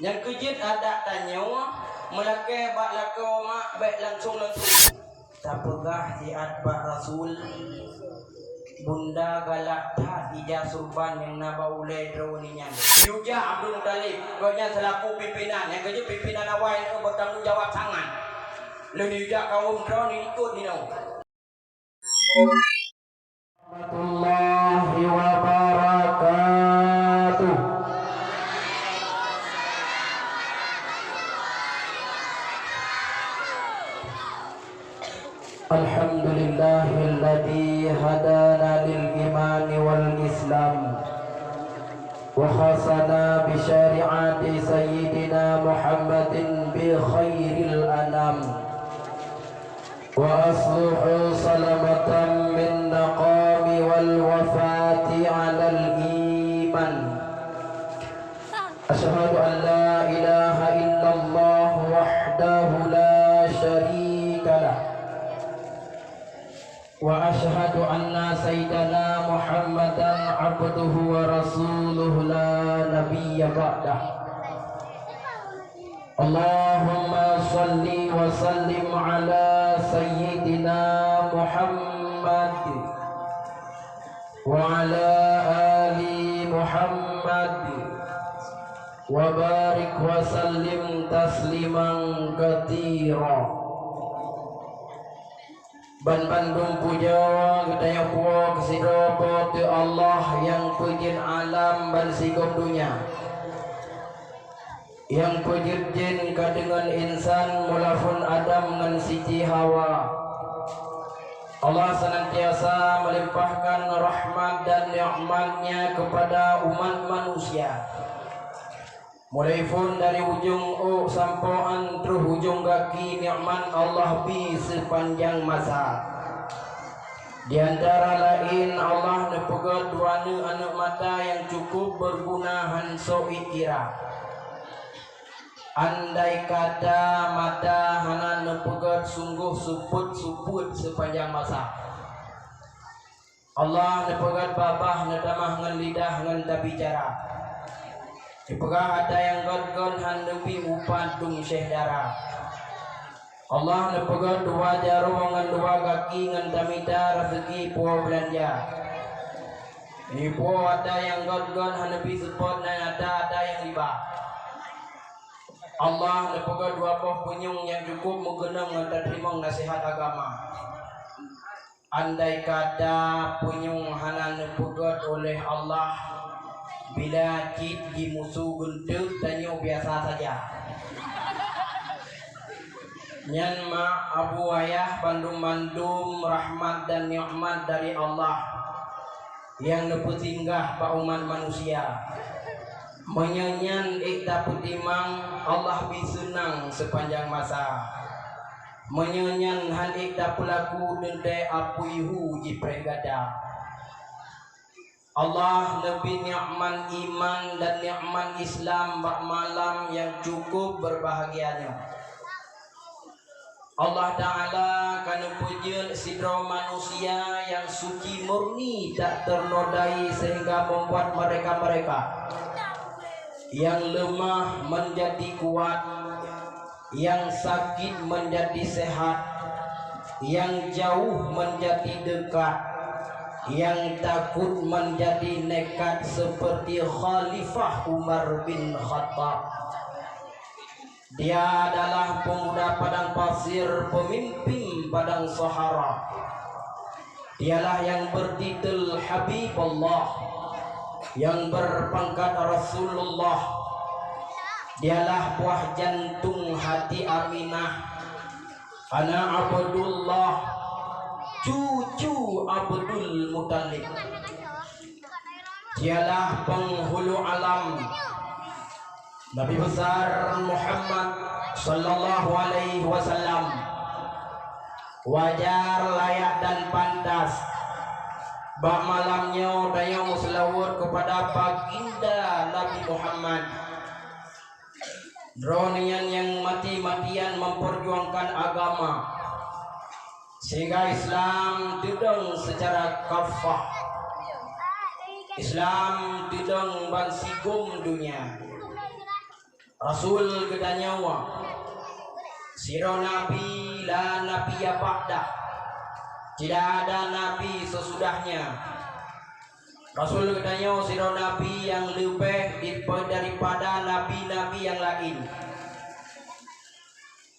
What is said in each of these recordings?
Yang kejit ada tanya melake bak lako mak baik langsung tapegah jiat bak rasul bunda galak tak ija surban yang naba ulai droninya Yuja Abdul Muttalib gonya selaku pimpinan yang kejit pimpinan awal yang bertanggung jawab sangat lalu Yuja kaum droni ikut dino warahmatullahi wabarakatuh. Alhamdulillahilladzi hadana lil iman wal islam wa khasana bi syari'ati sayyidina Muhammadin bi khairil anam wa asluhu salamatan min naqami wal wafati alal iman. Asyhadu an la ilaha illallah wahdahu la syarika lah wa asyhadu anna sayyidana Muhammadan abduhu wa rasuluhu la nabiyya ba'dah. Allahumma salli wa sallim ala sayyidina Muhammad wa ala ali Muhammad wa barik wa sallim tasliman katsira. Ban Bandung puja kedaya puwa kesidapa tu Allah yang pejin alam ban sigom dunia yang pejin jin kadengan insan mulafun Adam ngan siji Hawa. Allah senantiasa melimpahkan rahmat dan nikmat-Nya kepada umat manusia mulai pun dari ujung sampai terus ujung kaki nikmat Allah bi sepanjang masa. Di antara lain Allah nepegat duana anak mata yang cukup berguna hanso ikira. Andai kata mata hana nepegat sungguh suput sepanjang masa. Allah nepegat babah nedamah ngan lidah ngan tabicara. Dipegah ada yang god handepi upatung syekh darah. Allah nepegah dua jarum ngan dua kaki ngan tamita rezeki puau belanja. Ini puau ada yang god handepi support dan ada yang riba. Allah nepegah dua poh penyung yang cukup menggenang ngan terima nasihat agama. Andai kata penyung hana nepegah oleh Allah bila cit di musuh guntuk tanyo biasa saja. Nyan ma abu ayah bandum rahmat dan nikmat dari Allah yang nepetinggah pa umat manusia. Menyanyan ikta putimang Allah bisunang sepanjang masa. Menyanyan han ikta pelaku dende apuihu jipregada. Allah lebih nikmat iman dan nikmat Islam bak malam yang cukup berbahagianya. Allah Ta'ala kana pujian sidra manusia yang suci murni tak ternodai sehingga membuat mereka yang lemah menjadi kuat, yang sakit menjadi sehat, yang jauh menjadi dekat, yang takut menjadi nekat seperti Khalifah Umar bin Khattab. Dia adalah pemuda padang pasir, pemimpin padang Sahara. Dialah yang bertitel Habibullah, yang berpangkat Rasulullah. Dialah buah jantung hati Aminah. Ana Abdullah, cucu Abdul Muttalib. Dialah penghulu alam, Nabi besar Muhammad sallallahu alaihi wasallam. Wajar, layak dan pantas bak malamnya daya muslawat kepada baginda Nabi Muhammad. Dronian yang mati-matian memperjuangkan agama sehingga Islam tidak secara kafah. Islam tidak bansigum dunia. Rasul kedanyawa siro nabi la nabi ya ba'dah, tidak ada nabi sesudahnya. Rasul kedanyawa siro nabi yang lebih daripada nabi-nabi yang lain.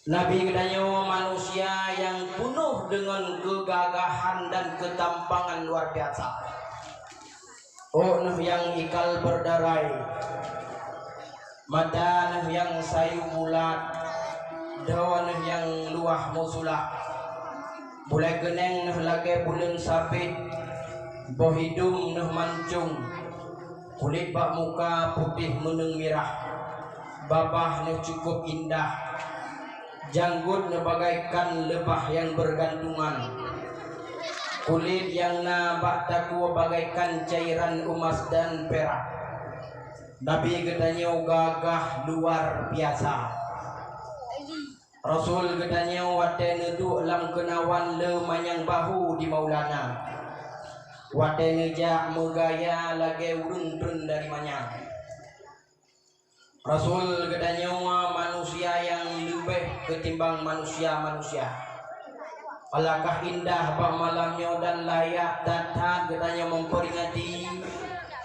Nabi kedanyawa manusia yang penuh dengan kegagahan dan ketampangan luar biasa. Oh yang ikal berdarai, mata yang sayu bulat, daun yang luah musulah, bulai geneng lagi bulan sabit, boh hidung mancung, kulit bak muka putih meneng mirah, babah cukup indah, janggut bagaikan lebah yang bergantungan, kulit yang nabak taku bagaikan cairan emas dan perak. Nabi katanya gagah luar biasa. Rasul katanya wate neduk lam kenawan le manyang bahu di Maulana, wate ngejak megaya lagi urun dari manyang. Rasul katanya manusia yang lebih ketimbang manusia-manusia. Alangkah indah bak malamnya dan layak datang katanya memperingati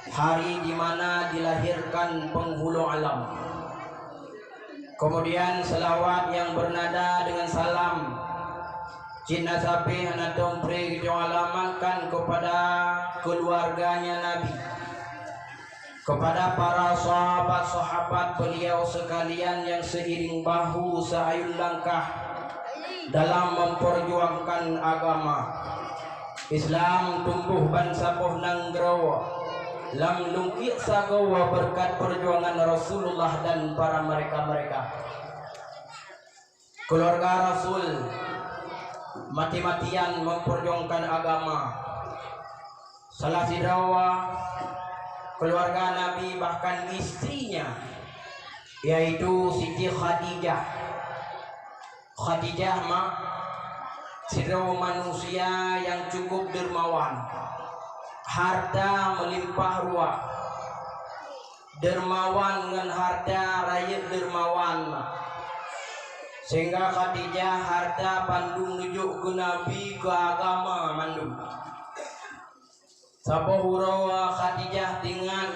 hari di mana dilahirkan penghulu alam. Kemudian selawat yang bernada dengan salam Cina sapi hana dompre alamatkan kepada keluarganya Nabi, kepada para sahabat-sahabat beliau sekalian yang seiring bahu seayun langkah dalam memperjuangkan agama Islam tumbuh bansapoh nanggrawa lam lungkit sagawa berkat perjuangan Rasulullah dan para mereka-mereka. Keluarga Rasul mati-matian memperjuangkan agama. Salah sidawa keluarga Nabi bahkan istrinya yaitu Siti Khadijah. Khadijah sidawa manusia yang cukup dermawan, harta melimpah ruah, dermawan dengan harta rakyat dermawan, sehingga Khadijah harta pandung nujuk ke Nabi ke agama mandung. Sapa hurawa Khadijah dengan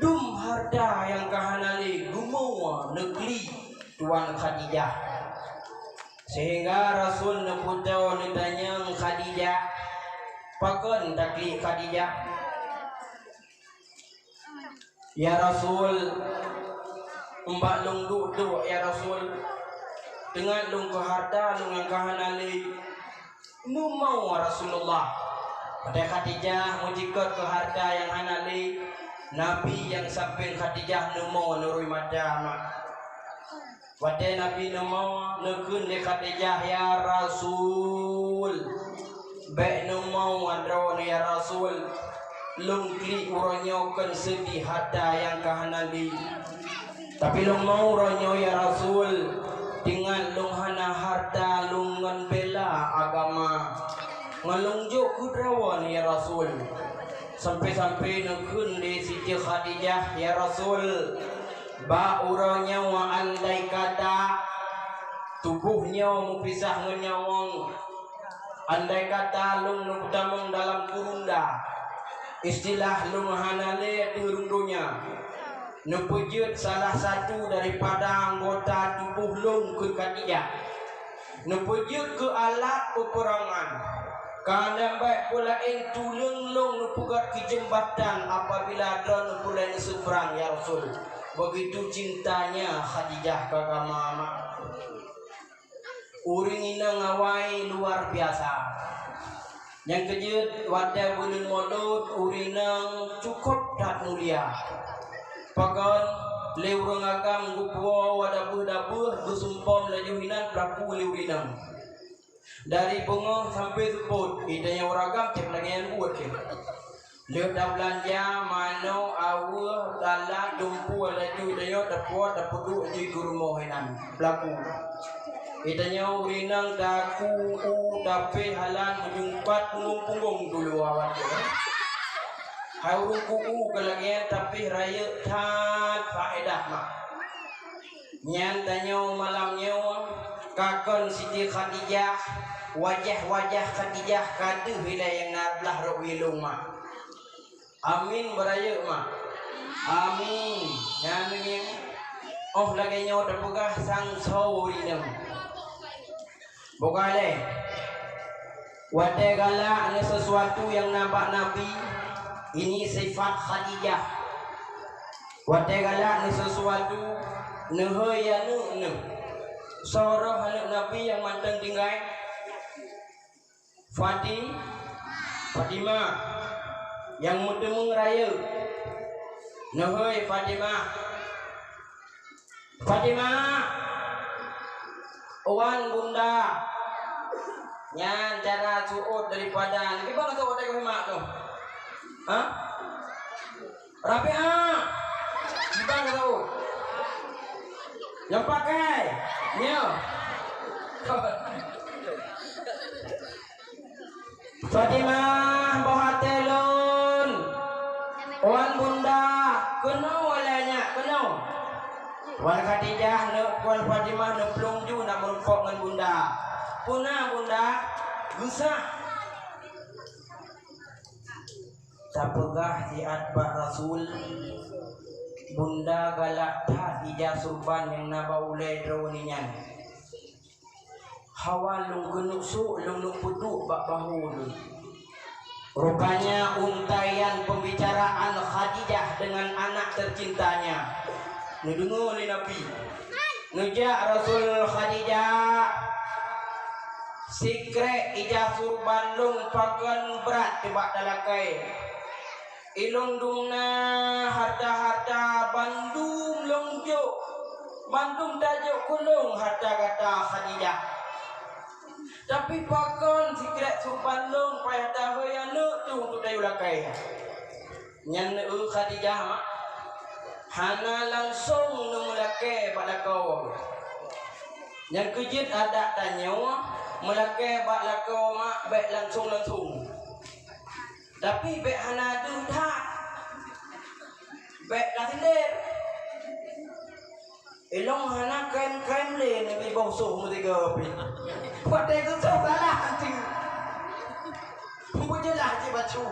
dum harta yang kahanali gumawa negeri tuan Khadijah, sehingga Rasul neputau ditanya Khadijah pakon takli Khadijah, ya Rasul mbak lung duk ya Rasul dengan lung ke harta lung yang kahanali nu mau Rasulullah. Pada Khadijah mujikot ke harta yang hanali Nabi yang sampai Khadijah nu mau nurui madama. Pada Nabi nu mau nekun de Khadijah ya Rasul baik nu mau andro ya Rasul lung kli uronyo kan sedih harta yang kahanali, tapi lung mau uronyo ya Rasul dengan lung hana harta lung ngan bela agama ngalungjuk kudrawan ya Rasul. Sampai-sampai nekun di Siti Khadijah ya Rasul ba uronyo wa andai kata tubuhnya mupisah ngenyawang, andai kata lung nutamang dalam kurunda, istilah lung hanale turundunya nupujud salah satu daripada anggota tubuh lung ke Khadijah, nupujud ke alat peperangan, karena baik pula tulung lung nupugat ke jembatan apabila ada nupulai seberang ya Rasul. Begitu cintanya Khadijah ke mama. Uring ina ngawai luar biasa. Yang kejut wadah bulan Maulud urinang cukup dat mulia. Pagan lewrung agam gupo wadabuh-dabuh gusumpom lajuhinan prapu lewrinang. Dari bengong sampai tuput idanya waragam cek lagi yang buat ke. Lihat dah belanja mano awal dalam dumpu laju idanya dapat dapur di guru mohenan pelaku. Itanya urinang daku dape halan menjumpat punggung dulu awak. Haurung kuku kelagian tapi raya tat faedah mak. Nyan tanyo malamnya kakon Siti Khadijah, wajah-wajah Khadijah kadu wilayah nablah ro wilung mak. Amin beraya mak. Amin. Nyan ni oh lagi nyo terpegah sang sawurinem. Bukale. Wate galak ni sesuatu yang nampak Nabi. Ini sifat Khadijah. Wate galak ni sesuatu nehaya nu. Seorang anak Nabi yang mantan tinggal Fatimah yang mudemung raya. Nehoi Fatimah Wan bunda nyan cara suut daripada ni bang suut dari mak tu. Ha? Rabi'ah. Bang suut. Yang pakai. Nya. Fatimah bahatelun. Wan bunda kena walanya kena. Wan Khadijah ne wan Fatimah ne pelungju nak merumpok dengan bunda. Puna bunda gusah. Sapegah siat Pak Rasul. Bunda galak tak ija surban yang naba ulai dronian. Hawa lung genuk su lung putu bak bahu. Rupanya untayan pembicaraan Khadijah dengan anak tercintanya. Ngedengar oleh Nabi. Ngejak Rasul Khadijah sikre ija surban lung pakan berat tebak dalakai. Ilung dungna harta-harta bandung longjo. Bandung tajuk kulung harta kata Khadijah. Tapi pakan sikre surban lung payah tahaya nu tu untuk dayu lakai. Nyan Khadijah mak hana langsung numulake pada kau. Yang kejit ada tanya melake pada kau mak baik langsung. Tapi baik hana tu tak. Baik lah sindir. Ilong hana kain le ni bausuh mu tiga api. Pada itu salah anjing. Bujelah je bacu.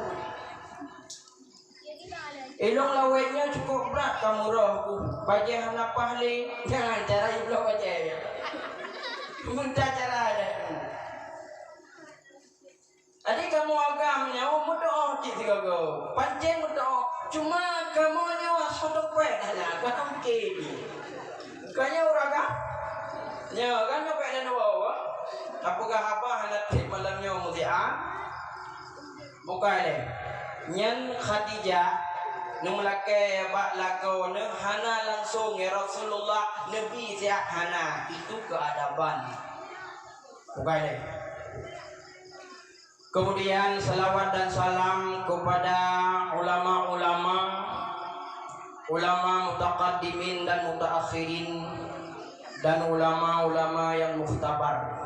Ilong lawetnya cukup berat kamu rohku. Bagi hana pahli jangan cara iblo baca ya. Minta cara ada. Adik kamu agamnya mudah cik tiga go. Pancen mudah. Cuma kamu nyawa sodok pek hanya kau kiri. Kanya uraga. Nya kan pek dan bawa. Apakah apa hana tip malamnya muziah? Bukan le. Nyan Khadijah numlake bak lakau ne hana langsung ya Rasulullah Nabi siap hana itu keadaban. Bukan le. Kemudian salawat dan salam kepada ulama-ulama mutaqaddimin dan mutaakhirin dan ulama-ulama yang mukhtabar.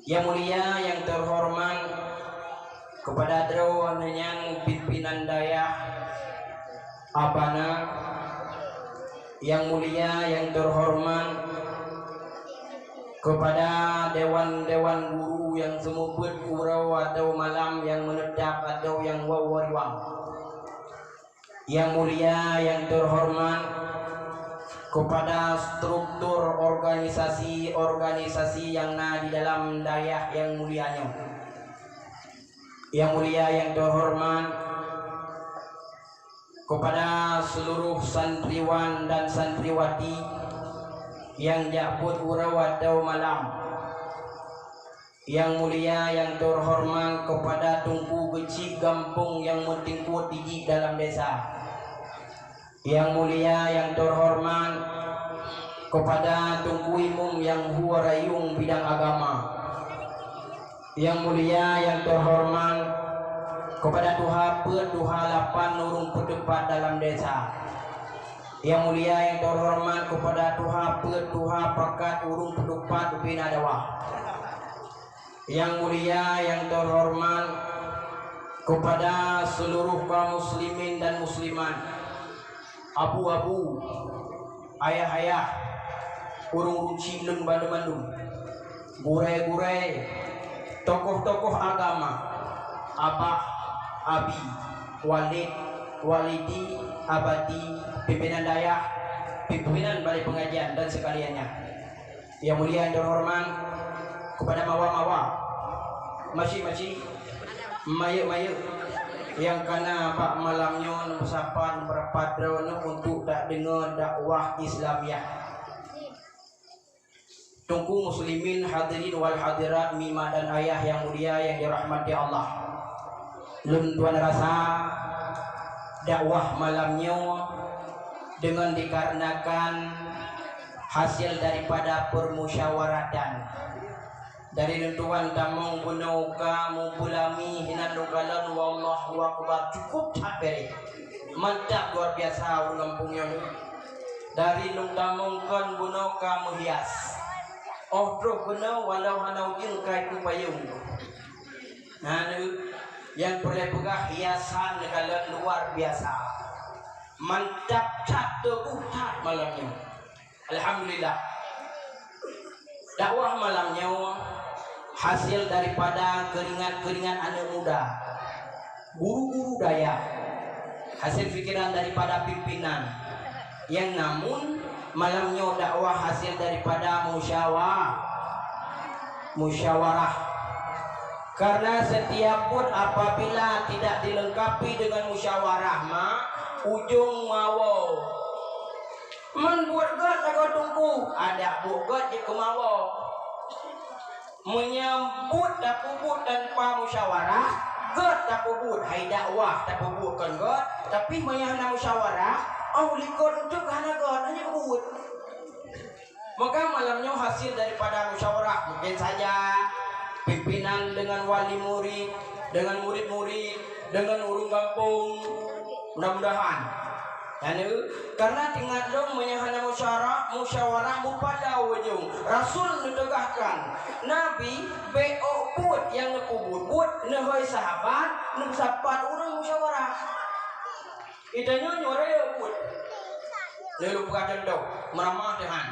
Yang mulia yang terhormat kepada dewan yang pimpinan daya abana, yang mulia yang terhormat kepada dewan-dewan guru yang semuput urau atau malam yang menedap atau yang wawariwang. Yang mulia yang terhormat kepada struktur organisasi yang di dalam daya yang mulianya. Yang mulia yang terhormat kepada seluruh santriwan dan santriwati yang jabut urau atau malam. Yang mulia yang terhormat kepada tungku kecil kampung yang mentingkut tinggi dalam desa. Yang mulia yang terhormat kepada tungku imum yang huarayung bidang agama. Yang mulia yang terhormat kepada tuha lapan nurung pedepat dalam desa. Yang mulia yang terhormat kepada tuha pakat urung pedepat bina dawah. Yang mulia yang terhormat kepada seluruh kaum muslimin dan muslimat. abu-abu, ayah-ayah, urung-urung cileng bandung-bandung, gure-gure, tokoh-tokoh agama, abah, abi, walid, walidi, abadi, pimpinan dayah, pimpinan balai pengajian dan sekaliannya. Yang mulia dan terhormat kepada mawa-mawa, masih-masih, mayuk-mayuk yang karena pak malamnya nusapan berpadrona untuk tak dengar dakwah Islamiah. Tunggu muslimin hadirin wal hadirat mima dan ayah yang mulia yang dirahmati Allah. Lun tuan rasa dakwah malamnya dengan dikarenakan hasil daripada permusyawaratan dari nentuan tamong bunoka mumpulami hinan lugalan wallahu akbar cukup capek mantap luar biasa urang kampungnya dari nung tamong kon bunoka menghias odro beno walau hanau jeng kai kupayung nah yang boleh pegah hiasan lugalan luar biasa mantap cap teguh tak malamnya. Alhamdulillah dakwah malamnya hasil daripada keringat-keringat anak muda, guru-guru daya, hasil pikiran daripada pimpinan yang namun malamnya dakwah hasil daripada musyawarah karena setiap pun apabila tidak dilengkapi dengan musyawarah ujung mawo membuat agak tunggu ada buat di kemawo menyambut dapubut tanpa musyawarah god dapubut hai dakwah dapubut kan god tapi menyahana musyawarah likon untuk hana god hanya kebut maka malamnya hasil daripada musyawarah mungkin saja pimpinan dengan wali murid dengan murid-murid dengan urung kampung mudah-mudahan karena tinggal dong menyahana musyawarah mupada wajung Rasul menegahkan Nabi BO put yang nekubut put nehoi sahabat nusapat orang musyawarah idanya nyore put lalu bukan dong meramah dengan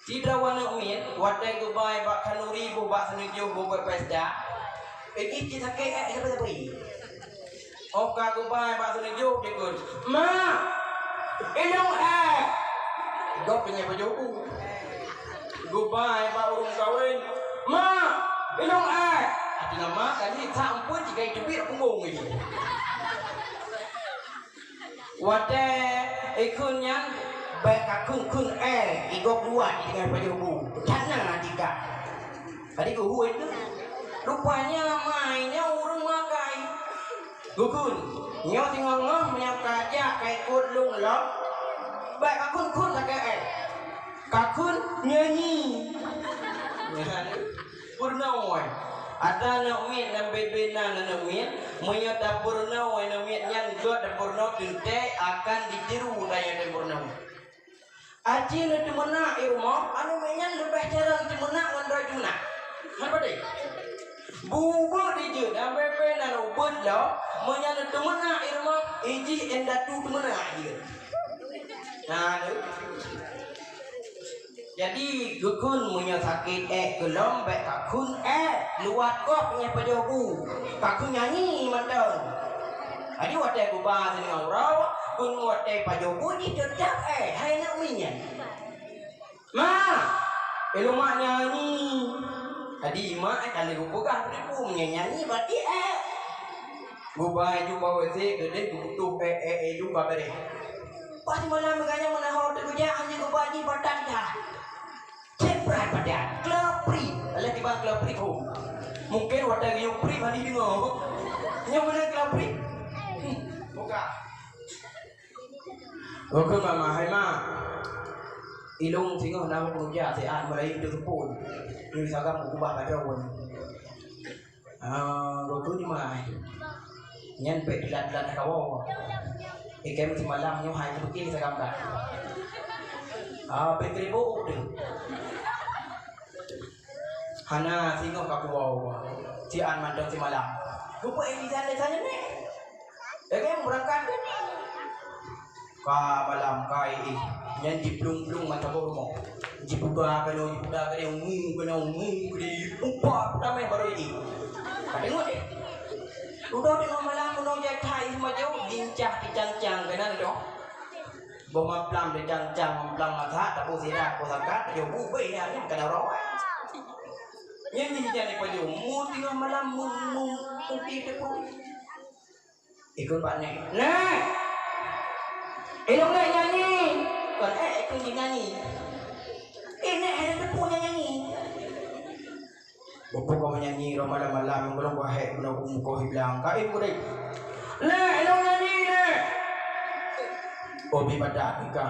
tidak wana umin wadai gubai bak kanuri bubak senuju bubak pesda ini kita kayak apa oka gubai bak senuju dikun ma ilong gop punya bajuku gubai bak urung kawin ma ilong hati nama kali tak ampun jika itu biar punggung ini wadai ikunnya baik akun igok dua dengan bajuku jangan jika tadi ku itu rupanya mainnya urung makai gukun nyo tinggal ngom menyakaja kayak kudlung lok baik akun tak kakun nyanyi purnawai ada namit dan bebena namit menyata purnawai namit yang god dan purnaw tinte akan ditiru daya dan purnaw aji na dimana irmo anu menyan lebih jarang dimana ngan dimana apa deh bubu dijud dan bebena ubud lo menyan dimana irmo iji endatu dimana aja nah jadi gukun punya sakit gelom baik kakun luat kok punya pejobu kakun nyanyi mantan jadi wadah gubah sini ngurau kun wadah pejobu ni tetap hai nak minyak ma mak nyanyi tadi mak kali gubah pun nyanyi berarti gubah juga wese gede butuh juga beri pas malam makanya menahor terujak hanya gubah ni badan dah berat badan, kelapri, alah tiba kelapri kau. Mungkin wadah yang pri mandi dengar, yang mana kelapri? Buka. Oke mama, hai ma. Ilung singoh nama penguja sean mulai itu pun. Ini sagam ubah pada wan. Goku ni mah. Nyan pe dilat-dilat kawo. Ikem si malam nyo hai tu sagam dah. Pentribu tu. Hana singo kakuau cian mandang si malam lupa ini sana ni yang berangkat ka malam kai nyan di plung-plung mata bomo ji buda ka no ngu di umpa tamai baru ini kadang ni udah dengan malam no ya thai ma jo bincang cang-cang kanan do boma plam de cang-cang plam matha ta po sira po sakat yo bu be ya nyam kada ro nyen ni jani pa jo mu dengan malam mu ti te po ikut pak nek Ilong na nyanyi. Kon aku nyanyi. Ini ada punya nyanyi. Bapak kau nyanyi malam-malam belum kau belum kau bilang kau deh. Nah, ilong nyanyi deh. Obi pada kita.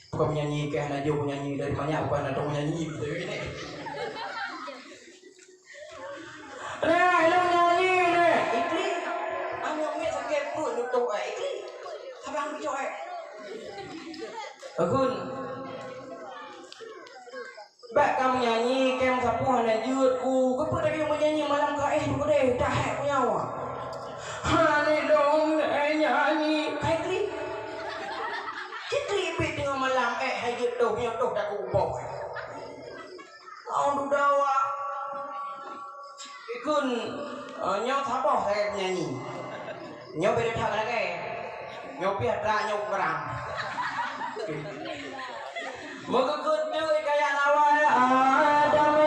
Kau nyanyi ke anak jauh nyanyi dari mana bukan ada nyanyi gitu ini. Nah, ilong nyanyi deh. Ikli. Anu mek sakit perut nutuk ikli. Abang coy. Agun. Bak kamu nyanyi kem sapu hana jut ku. Kau pada kamu nyanyi malam kau ku deh dah punya awak. Hani dong nyanyi. Kai kli. Kli bit dengan malam hai jut tu punya tu dah ku bok. Kau tu dawa. Ikun nyau sapu saya nyanyi. Nyau beda tak lagi. Nyopi ada nyok perang. Moga kuntu kaya nawai Adam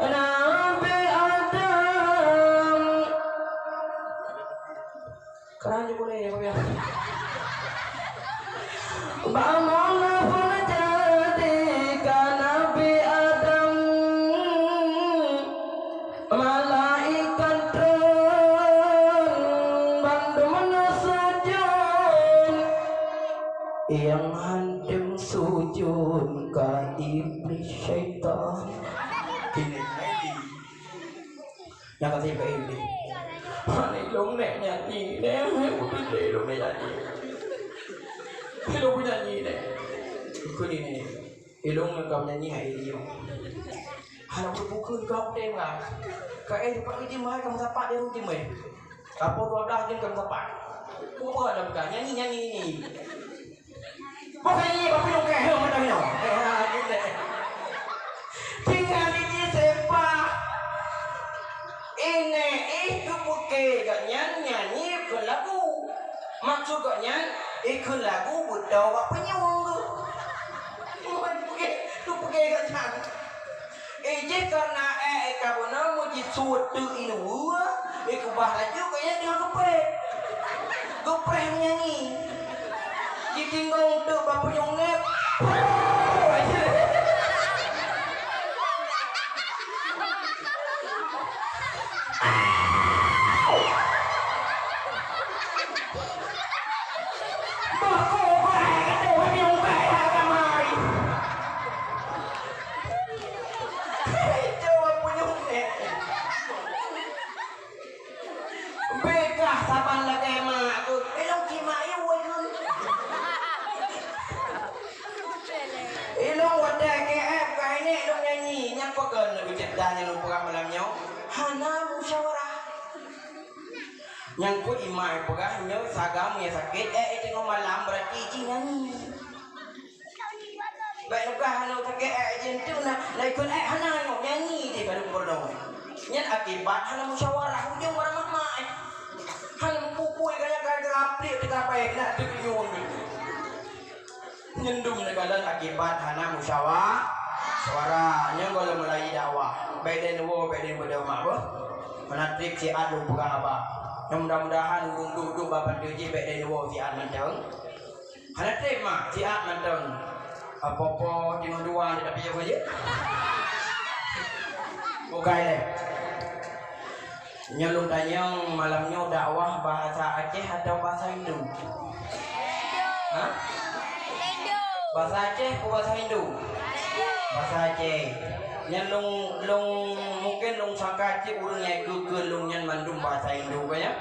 Nabi Adam. Keran juga boleh ya Pak ya. Bamana pun jadikan Nabi Adam malaikat yang handem sujud ka iblis syaitan kini yang kasih ke iblis hani long nek nyanyi nek udah deh long nek nyanyi long nyanyi nek kini nek ilong kau nyanyi hai dia hana berbuku kau deh nggak kayak pak ini mah kamu sapat dia rugi mah kapal 12 jam kamu sapat kau ada bukan nyanyi ini Pokoknya bapak yang kayak hell macam ni. Tinggal ini siapa? Ini itu bukan nyanyi ke lagu. Maksud katnya ikut lagu budak apa nyung tu. Tu bukan katnya. Je karena kamu nak muji suatu ini ikut bahasa juga yang dia kepek. Kepek nyanyi. Ditinggal untuk bapak yang ngep. Bekah saban lagi mak tu. Elok cima ya woi kan. Ilong wadah KF kau ini ilong nyanyi yang pegan lebih cerdas yang lupa malamnya hana musyawarah yang pun imai pegahnya sagamu ya sakit itu malam berarti iji nyanyi baik lupa hana sakit itu nah ikut hana nyanyi di baru berdong yang akibat hana musyawarah ujung orang mama hana mempupui kayak rapli di kapai nak dikiyun nyendum negalan akibat hana musyawarah nya kalau mulai dakwah beden wo beden berdoa apa menatrik si adu pegang apa yang mudah-mudahan duduk bapak tuji beden wo si ad menteng hana terima si ad menteng apa-apa dengan dua tidak piye aja bukai deh nyelung tanyang malamnya dakwah bahasa Aceh atau bahasa Hindu hah bahasa Aceh atau bahasa Hindu? Bahasa Aceh. Yang long mungkin long sangka Aceh urangnya gugur long yang mandum bahasa Hindu kaya.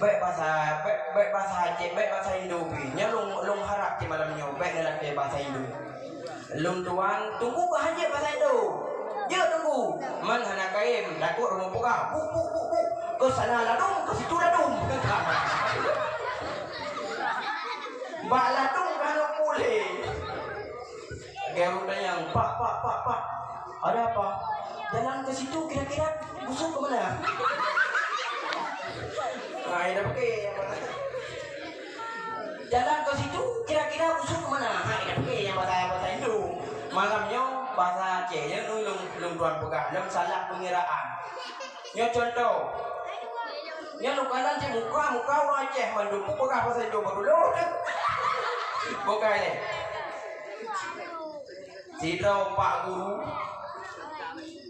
Baik bahasa Aceh, baik bahasa Hindu pi. Nya long harap di malamnya baik dalam bahasa Hindu. Long tuan tunggu bahagia bahasa Hindu. Dia tunggu. Man hana kaim takut rumah buka. Bu. ke sana ladung, ke situ ladung. Mbak ladung kalau boleh. Gerung tanya, Pak, ada apa? Jalan ke situ kira-kira busuk kemana? Nah, ini pakai yang mana? Jalan ke situ kira-kira busuk kemana? Nah, ini pakai yang bahasa Indo. Malamnya bahasa Aceh lung tuan pegang, dalam salah pengiraan. Nyo contoh. Nyo lukanan si muka orang Aceh mendukung pegang bahasa Indo dulu. Bukan ini. Sidro Pak Guru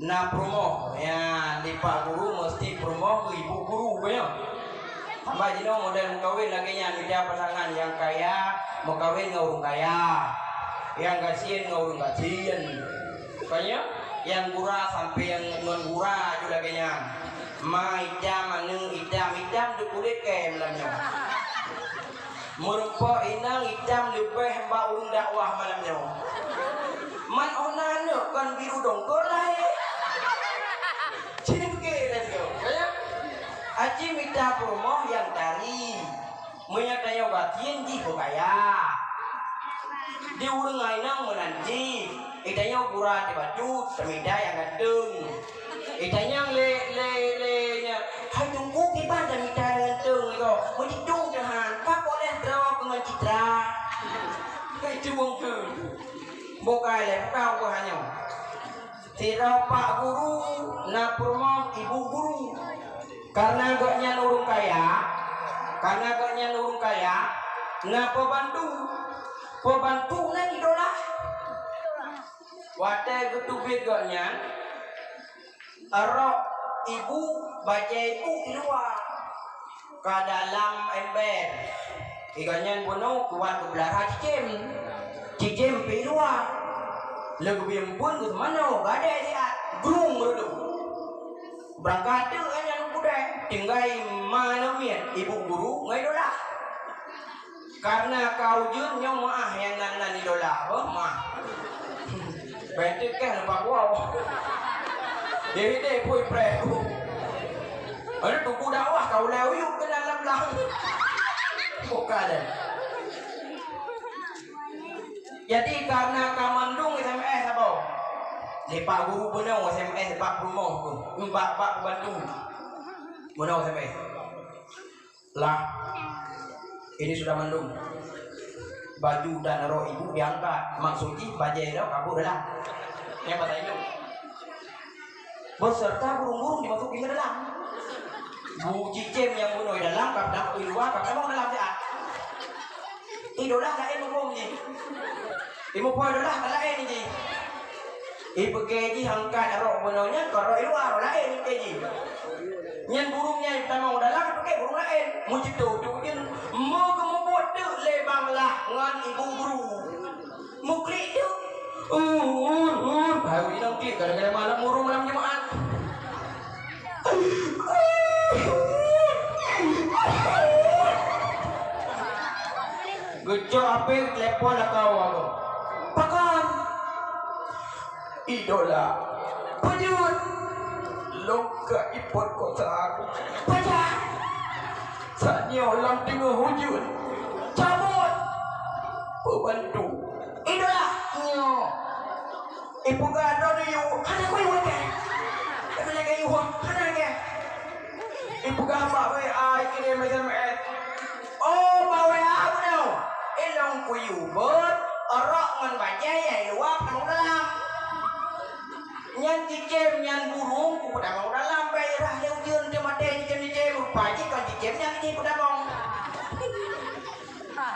na promo ya di Pak Guru mesti promo ke Ibu Guru ya. Tambah jino model kawin lagi nya dia pasangan yang kaya mau kawin ngurung kaya, yang kasihan ngurung kasihan. Kayaknya yang gura sampai yang non gura juga kayaknya. Ma idam anu idam di kulit kem lamnya. Merupa inang idam lebih mbak urung dakwah malamnya. Man onan kan biru dongkol lah ya. Sini begini lagi. Aji minta promo yang tari. Menyatanya batin di bukaya. Di urang ainang menanti. Itanya ukuran di baju semida yang gantung. Itanya le hai tunggu kita dan minta gantung itu. Menjidung dengan pak boleh draw dengan citra. Itu wongke. Bukai le kau ko hanyo. Tira Pak Guru na promo Ibu Guru. Karena goknya nurung kaya, na pembantu na idola. Wate getubit goknya, arok ibu baca ibu di luar, ke dalam ember. Ikannya bunuh kuat kebelah cijem di luar. Lagu bimpun ke mana? Gak ada lihat, gerung berdu. Berangkat tu hanya kuda tinggal mana mian Ibu Guru ngai dola karena kau jun yang maah yang nan idola mah bentuk kan nampak wow dia pui pre ada tuku dakwah kau lewat ke dalam lah bukan jadi karena kamandung SMS apa di Pak Guru benar SMS Pak Promo tu Pak bantu benar SMS lah ini sudah mendung baju dan roh ibu diangkat maksudnya bajai dah kabur dah yang bahasa itu beserta burung-burung dimasukin ke dalam bu cicem yang bunuh di dalam kap di luar kap emang dalam dia idola lain umum ni ibu poin idola lain ni ibu keji angkat roh bunuhnya kalau luar lain keji nyan burungnya yang pertama dalam pakai burung lain muncul tu dia mau kemubuat tu lebang lah ngan Ibu Guru mau klik tu baru dia nak klik kadang-kadang malam murung malam jemaat gecok apa telepon lah kau aku pakan idola pajut loka ipot kota aku pajak saatnya orang tengah hujun cabut pembantu idola nyo ibu gado niyo hana ko iwan ke tapi lagi iwan hana ke ibu gamba we ay kirim SMS oh bawa aku no ilong ko yubot orok ngan baca ya luap nang dalam nyan cikem nyan burung ku dah mau dalam bayar leu jeun teu mate cikem rupa kan cikem nyan ni ku dah mau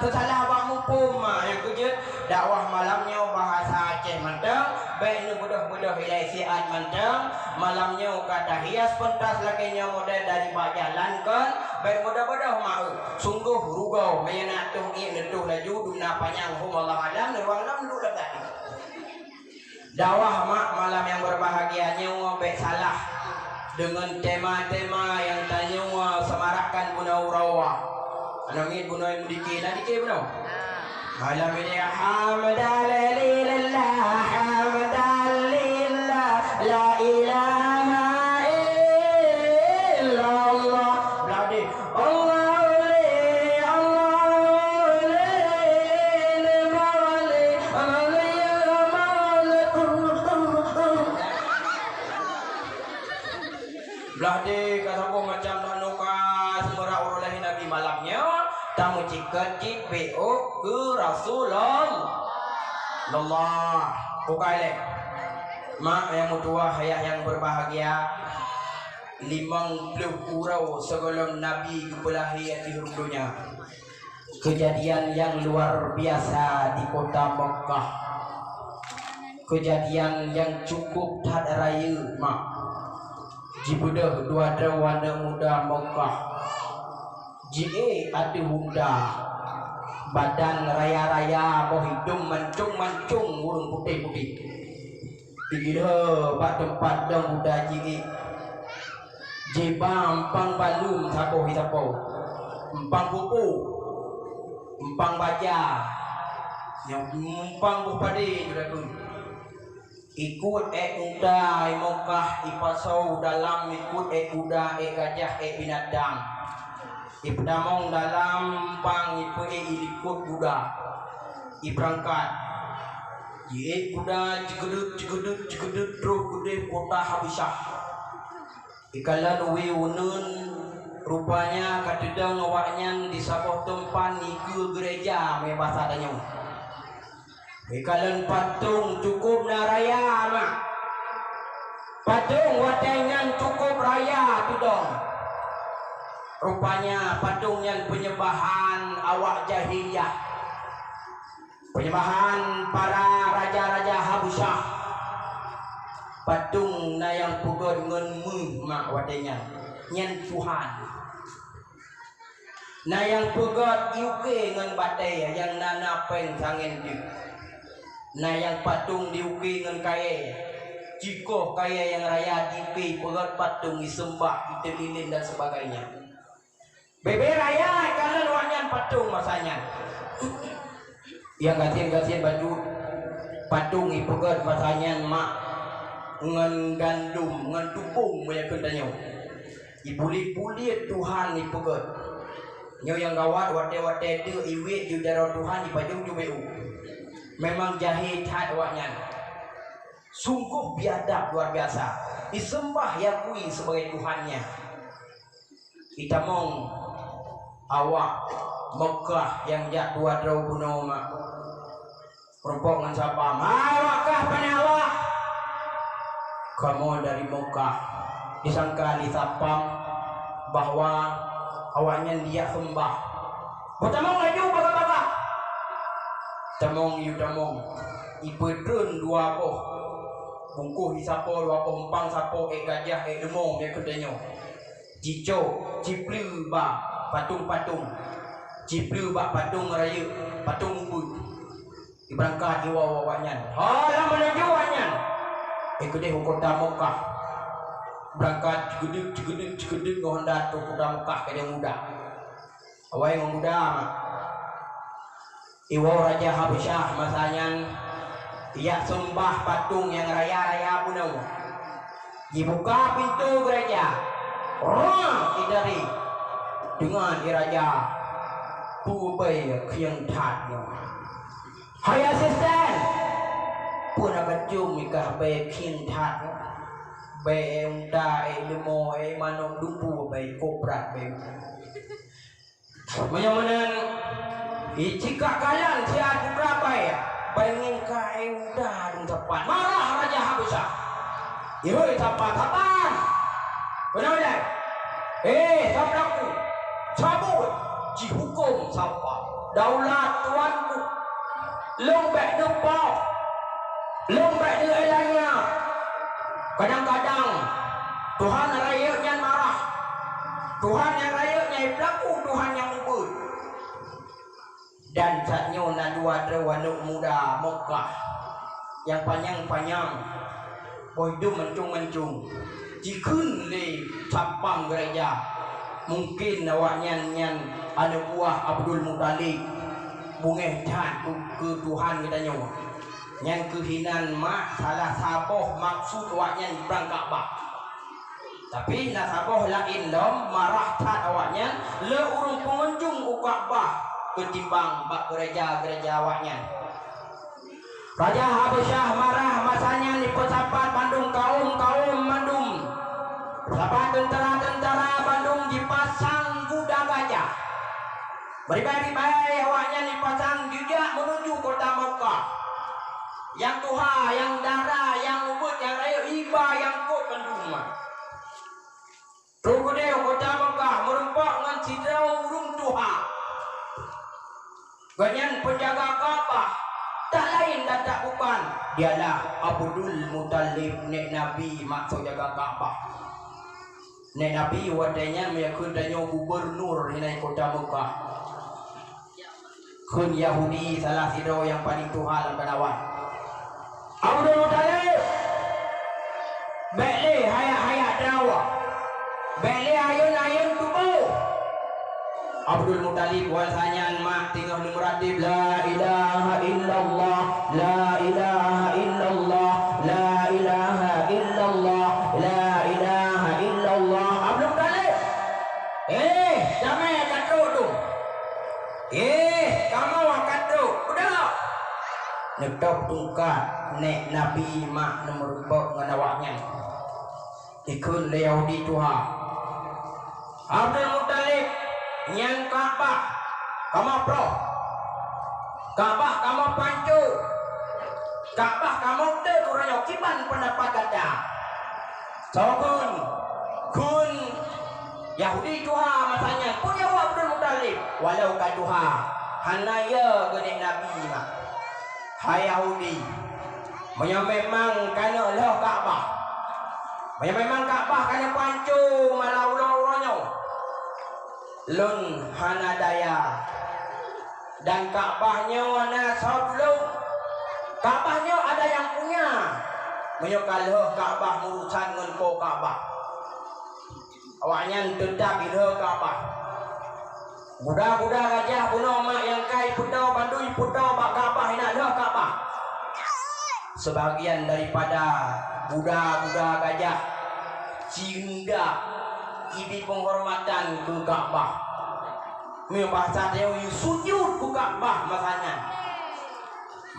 salah abang hukum yang kerja dakwah malamnya bahasa Aceh manteng baik ni mudah-mudah hilasian manteng malamnya kata hias pentas lakinya model dari bajalan kan baik mudah-mudah mau sungguh rugau mayana tuh ni nentuh laju duna panjang Allah alam ruang alam dulu dah dakwah mak malam yang berbahagianya ngobek salah dengan tema-tema yang tanya semarakkan bunau rawa anangin bunau yang dikit lah dikit bunau malam ini hamdalillah hamdalillah la ilaha illallah tamu cikacik BO ke Rasulullah bukaile mak yang mutua hayah yang berbahagia 50 kurau sebelum Nabi kepelahi di dunia. Kejadian yang luar biasa di kota Mekah, kejadian yang cukup tak raya mak jibudah dua wana muda Mekah ada muda badan raya-raya boh hidung mancung-mancung urung putih-putih digila bak tempat dah muda jebam pang balum sapo empang pupu empang baja yang empang bupade juraku ikut muda Mekah ipasau dalam ikut kuda gajah binatang ipdamong dalam pang ikut kuda iberangkat kuda cegedut terus kuda kota Habsyah ikalan uwi unun rupanya kadedang awaknya di sapoh tempat ke gereja mebas adanya ikalan patung cukup naraya mak patung watengan cukup raya tu dong rupanya patung yang penyembahan awak jahiliyah, penyembahan para raja-raja Habsyah, patung na yang pugon ngen mak wadenya nyen Tuhan na yang pugot yuke ngen batai yang nana peng sangen di na yang patung diuke ngen kaya jiko kaya yang raya diuke pugot patung disembah kita lilin dan sebagainya bebe raya kalian wanyan patung masanya yang gasian baju patung ipugat masanya mak ngan gandum ngan tupung banyak kendanya ibulit-bulit Tuhan ipugat nyo yang gawat wate-wate tu iwit judara Tuhan ipajung jumeu memang jahit hat waknya sungguh biadab luar biasa disembah yakui sebagai Tuhannya kita mong awak Mekah yang jak dua drau buno mak perempuan dengan siapa mawakah penawak kamu dari Mekah disangka disapam bahwa awaknya dia sembah pertamong laju bapak-bapak tamong yu tamong ipedun dua poh bungkuh isapo dua poh empang sapo gajah demong dia kedanyo jico ciplu ba patung-patung ciplu bak patung raya patung pun diberangkat jiwa wawaknya halah menuju wawaknya ikutih kota Mekah berangkat cegedut Honda tu kota Mekah ke dia muda awak yang muda iwa raja Habsyah masanya ia sembah patung yang raya-raya punau dibuka pintu gereja idari dengan raja pubai kiang tatnya hai asisten pun akan jum ikah bay kiang tat bay unta lemo manong dumpu bay koprat bay menyamanan jika kalian siap berapa ya bayangin kai udah dong tepat marah raja Habsyah yoi tepat benar sabdaku cabut dihukum siapa daulat tuanku lembek nepau lembek nilainya kadang-kadang Tuhan rakyatnya marah Tuhan yang rakyatnya berlaku Tuhan yang ubud dan saatnya dua wanuk muda Mekah yang panjang-panjang bohidu mencung-mencung jikun di sampang gereja mungkin awaknya yang ada buah Abdul Muttalib bungeh cat ke Tuhan kita nyawa yang kehinan mak salah saboh maksud awaknya berangkat bak tapi nasaboh lain dom marah cat awaknya le urung pengunjung ukak bah ketimbang bak gereja awaknya Raja Habsyah marah masanya di pesapat Bandung kaum Bandung sahabat tentara Bandung dipasang kuda gajah Beribai-ribai awaknya dipasang jejak menuju kota Mekah. Yang Tuhan, yang darah, yang ubud, yang raya, iba, yang kot penduma. Rukudeo kota Mekah merempak dengan sidrau urung Tuhan. Ganyan penjaga Kaabah tak lain dan tak bukan, dialah Abdul Muttalib, nek Nabi maksud jaga Kaabah. Nek Nabi wadanya meyakun danyo gubernur hinai kota Mekah. Kun Yahudi salah sidro yang paling Tuhan dalam kanawan. Abdul Muttalib bele hayat dawa. Bele ayun tubuh. Abdul Muttalib wasanyan mak tinggal meratib la ilaha illallah, la ilaha illallah, la ilaha illallah, la ilaha illallah. Abdul Muttalib jamai katruk tu. Kamu katruk udah netop tungkat nek Nabi mak merupakan nganawaknya ikun Yahudi Tuhan. Abdul Muttalib yang Kaabah kamu pro, Kaabah kamu pancu, Kaabah kamu teruranya kiban pendapat gada. So kun Yahudi Tuhan masanya punya Abdul Muttalib walau kaduha hanaya gede Nabi mak. Hai Yahudi, memang kana lah Kaabah, memang Kaabah kana pancu malau-lauronyo lun hanadaya dan Kaabahnya wana sablum. Kaabahnya ada yang punya menyokalh Kaabah urusan ngan ko Kaabah awaknya tetap ide Kaabah. Budak-budak gajah bunuh mak yang kai putau bandui putau bak Kaabah ina dah Kaabah. Sebagian daripada budak-budak gajah cinda ibi penghormatan ke Kaabah. Meu bahasa dia sujud ke Kaabah masanya.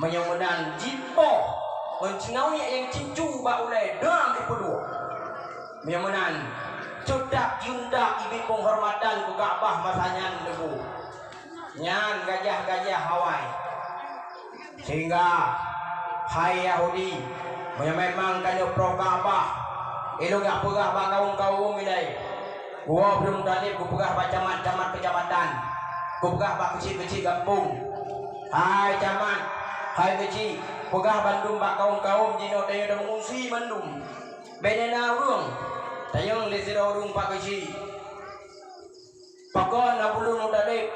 Menyemenan jipo mencingau yang cincu bak ulai dam dipedua. Menyemenan cedak jundak ibi penghormatan ke Kaabah masanya debu. Nyan gajah-gajah Hawaii. Sehingga hai Yahudi memang kanya pro Kaabah. Elo gak pegah bak kaum-kaum ilai. Gua belum dalil ku pegah bak camat-camat kecamatan. Ku pegah bak kecil-kecil kampung. Hai camat, hai kecil, pegah Bandung bak kaum-kaum jino tayo dah mengungsi Bandung. Benena urung. Tayong lisira urung pak kecil. Pakon na belum dalil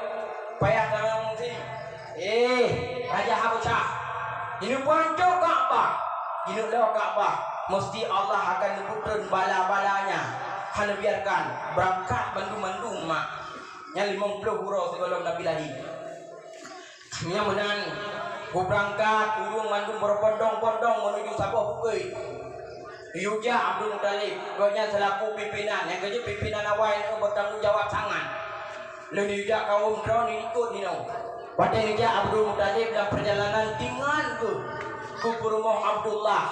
payah kami mengungsi. Raja Habsyah. Ini panco Kaabah. Ini lewat Kaabah. Mesti Allah akan putus bala-balanya. Hanya biarkan berangkat Bandung-Bandung mak. Yang 50 hurau sebelum Nabi lahir. Yang menang ku berangkat urung Bandung berpondong-pondong menuju Sabah Bukit. Yuja Abdul Muttalib gonya selaku pimpinan yang kerja pimpinan awal itu bertanggung jawab sangat. Lalu Yuja kaum drone ikut ni no. Pada Yuja Abdul Muttalib dalam perjalanan tinggal ke rumah Abdullah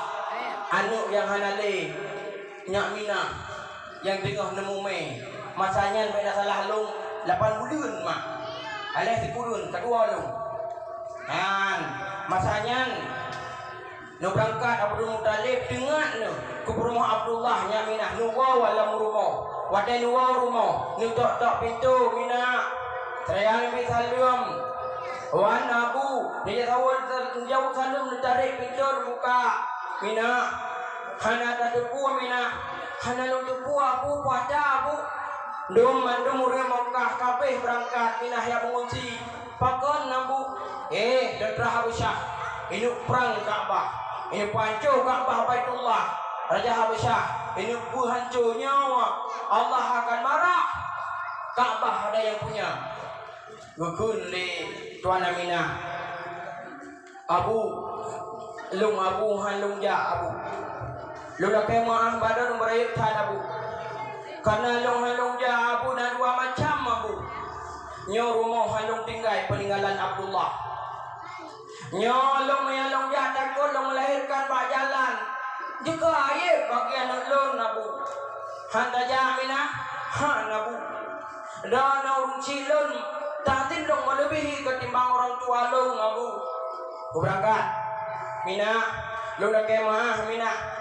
anak yang hanale nyak Mina yang tengah nemu mai masanya beda salah long 8 bulan mak alih dikurun kedua long kan masanya no berangkat Abdul Muttalib dengar no ke rumah Abdullah nyak Mina nuwa walam rumah wadai nuwa rumah nu tok pintu Mina terang bi salam wan abu dia tahu jauh salam tarik pintu buka Mina hana tadepu Mina hana ludepu aku pada aku dum mandum urang Mekah kabeh berangkat Mina yang mengungsi pakon nabu Datra Habsyah ini perang Kaabah ini pancu Kaabah Baitullah Raja Habsyah ini hancur nyawa Allah akan marah Kaabah ada yang punya gukun di Tuan Aminah Abu lung Abu halung ja Abu lu dah kemah badan merayut Abu karena long halung ja Abu dan dua macam Abu nyo rumah halung tinggal peninggalan Abdullah nyo long halung ja takut long melahirkan bak jalan jika ayat bagian lon Abu handa ja Aminah han Abu Dan orang cilon tatin dong melebihi ketimbang orang tua lo ngabu. Ku berangkat. Mina, lu nak kemah Mina.